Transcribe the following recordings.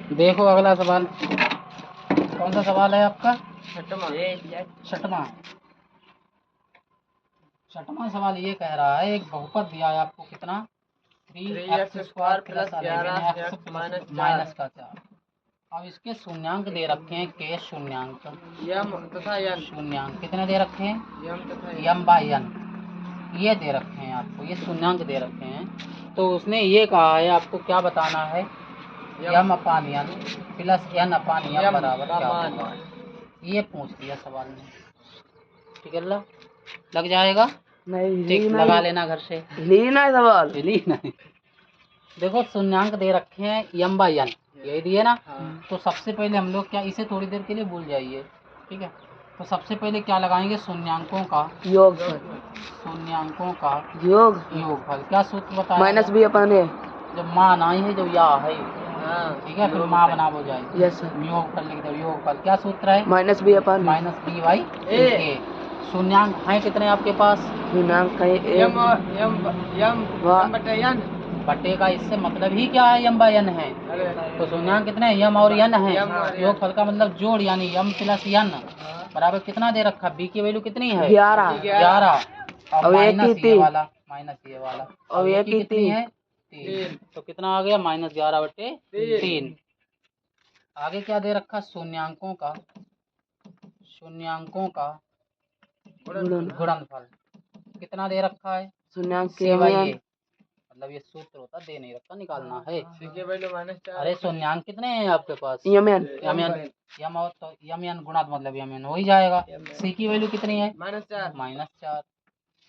देखो अगला सवाल, कौन सा सवाल है आपका? छठवां। छठवां सवाल ये कह रहा है, एक बहुपद दिया है आपको, कितना? 3x² प्लस 11x माइनस का 4। अब इसके शून्यांक दे रखे हैं, के शून्यांक यम तथा यन। शून्यांक कितने दे रखे हैं? यम तथा यम बाई यन ये दे रखे हैं आपको, ये शून्यांक दे रखे हैं। तो उसने ये कहा है आपको क्या बताना है, यम अपान यन प्लस एन अपान यम बराबर क्या होगा, ये पूछ लिया सवाल में। ठीक है, लग जाएगा? नहीं, लगा लेना घर से, लीना सवाल नहीं। देखो शून्यांक दे रखे हैं यम बाई एन, यही दिए ना। तो सबसे पहले हम लोग क्या, इसे थोड़ी देर के लिए भूल जाइए, ठीक है। तो सबसे पहले क्या लगाएंगे, शून्यांकों का योग, शून्यांकों का योगफल। क्या सूत्र बताया? माइनस बी अपन है, जब मान आई है, जो या है, ठीक है, फिर माँ बना हो जाएगी। Yes sir. योगफल लिख दो, योगफल क्या सूत्र है? Minus B upon minus B by A. शून्यांक हैं कितने आपके पास? शून्यांक बटे का इससे मतलब ही क्या है, यम बाई एन है। तो शून्यांक कितने, यम और यन है। योगफल का मतलब जोड़, यानी यम प्लस यन बराबर कितना दे रखा, बी की वैल्यू कितनी है? 11। और माइनस ये वाला, और ये कितनी है? 3। तो कितना आ गया, -11 बटे 3। आगे क्या दे रखा, शून्यांकों का गुणनफल कितना दे रखा है? शून्यांक C बाई ए। मतलब ये सूत्र होता, दे नहीं रखा, निकालना है। अरे शून्यांक कितने हैं आपके पास? यम और तो यम एन गुणा, मतलब यम एन हो ही जाएगा। सी की वैल्यू कितनी है? -4।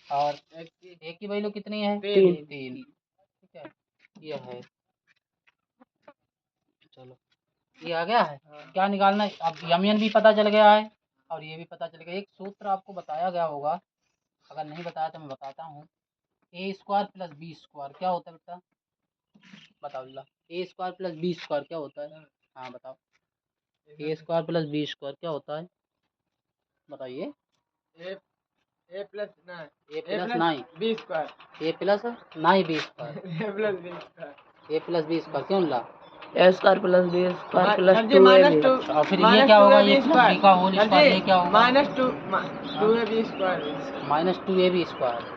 और ए की वैल्यू कितनी है? 3। ठीक है, ये है। चलो ये आ गया है। क्या निकालना है अब, यम एन भी पता चल गया है और ये भी पता चल गया। एक सूत्र आपको बताया गया होगा, अगर नहीं बताया तो मैं बताता हूँ। a² प्लस b² क्या होता है बेटा, बताओ ला। a² प्लस b² क्या होता है? हाँ बताओ, a² प्लस b² क्या होता है, बताइए। A plus 9 a plus 9 b², a plus 9 b², a plus b² क्यों ला? a² plus b² plus 2ab। और फिर ये क्या होगा, ये प्लस b का होल स्क्वायर, ये क्या होगा? -2ab²।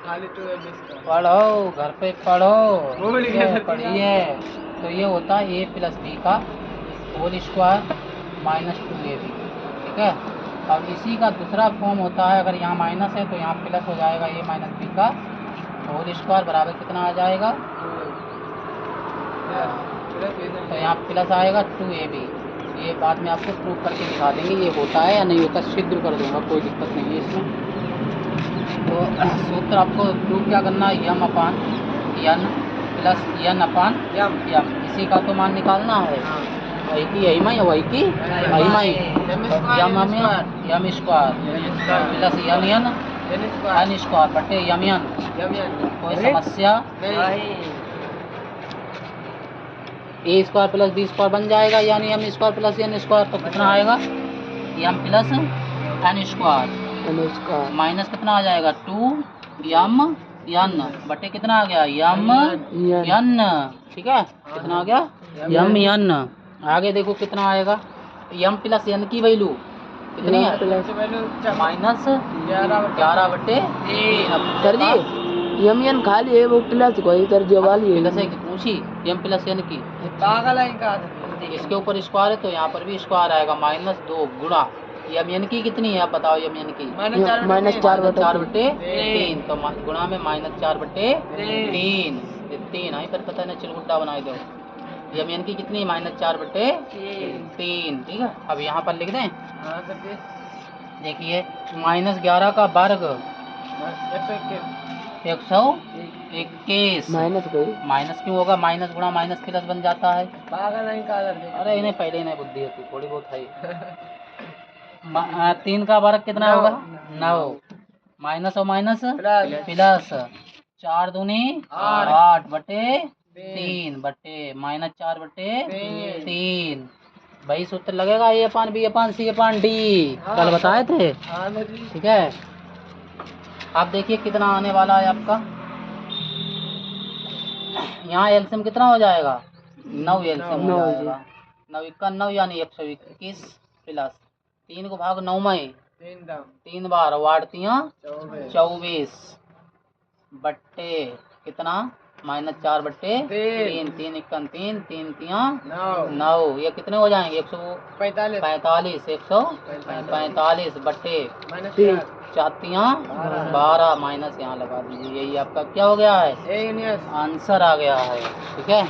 खाली 2ab²। पढ़ो घर पे पढ़ो, पढ़िए। तो ये होता है a प्लस बी का होल स्क्वायर -2ab। ठीक है, अब इसी का दूसरा फॉर्म होता है, अगर यहाँ माइनस है तो यहाँ प्लस हो जाएगा, a माइनस बी का होल स्क्वायर बराबर कितना आ जाएगा? तो यहाँ प्लस आएगा 2ab। ये बाद में आपको प्रूफ करके दिखा देंगे ये होता है या नहीं होता, सिद्ध कर दूंगा, कोई दिक्कत नहीं है इसमें। तो सूत्र आपको प्रूफ क्या करना है, यम अपान यन प्लस यन अपान यम, इसी का तो मान निकालना है। वही की यही माई, वही की यही माई, यम स्क्वायर प्लस यन एन स्क्वायर बटे यम यन। कोई समस्या? a² प्लस b² बन जाएगा, यानी m² प्लस n²। तो कितना आएगा, m प्लस n² माइनस कितना आ जाएगा, 2m n बटे कितना आ गया, यम n। ठीक है, कितना आ गया, यम n। आगे देखो कितना आएगा, m प्लस n की वैल्यू कितनी है, -11 बटे 3। सर जी यम एन खाली है, वो प्लस कोई सर जो वाली है प्लस है कि पूछी, m प्लस n की पागल है इनका। इसके ऊपर स्क्वायर है तो यहाँ पर भी स्क्वायर आएगा, -2 गुणा यम एन की कितनी है, आप बताओ यम एन की? -4 बटे 3। तो गुणा में -4 बटे 3 आई, पर पता नहीं चिलगुड्डा बनाए दो। यम एन की कितनी, -4 बटे 3। ठीक है, अब यहाँ पर लिख दें। देखिए -11 का वर्ग 121। माइनस क्यों होगा, माइनस गुणा माइनस प्लस बन जाता है। पागल नहीं का। अरे इन्हें पहले ही नहीं बुद्धि होती, थोड़ी बहुत है। 3 का वर्ग कितना होगा, 9 माइनस और माइनस प्लस 4 दूनी 8 बटे 3 बटे -4 बटे 3। वही सूत्र लगेगा, a upon b upon c upon d, कल बताए थे। ठीक है, आप देखिए कितना आने वाला है आपका, यहाँ एलसीएम कितना हो जाएगा, 9 एलसीएम हो जाएगा। 9 इक्का 9 यानी 121 प्लस 3 को भाग 9 में 3 बार वाड़तियाँ 24 बट्टे कितना -4 बट्टे 3 3 इक्का 3 3 तियाँ 9 ये कितने हो जाएंगे 145 145 बट्टे 4 तियाँ 12 माइनस यहाँ लगा दीजिए। यही आपका क्या हो गया है आंसर आ गया है। ठीक है।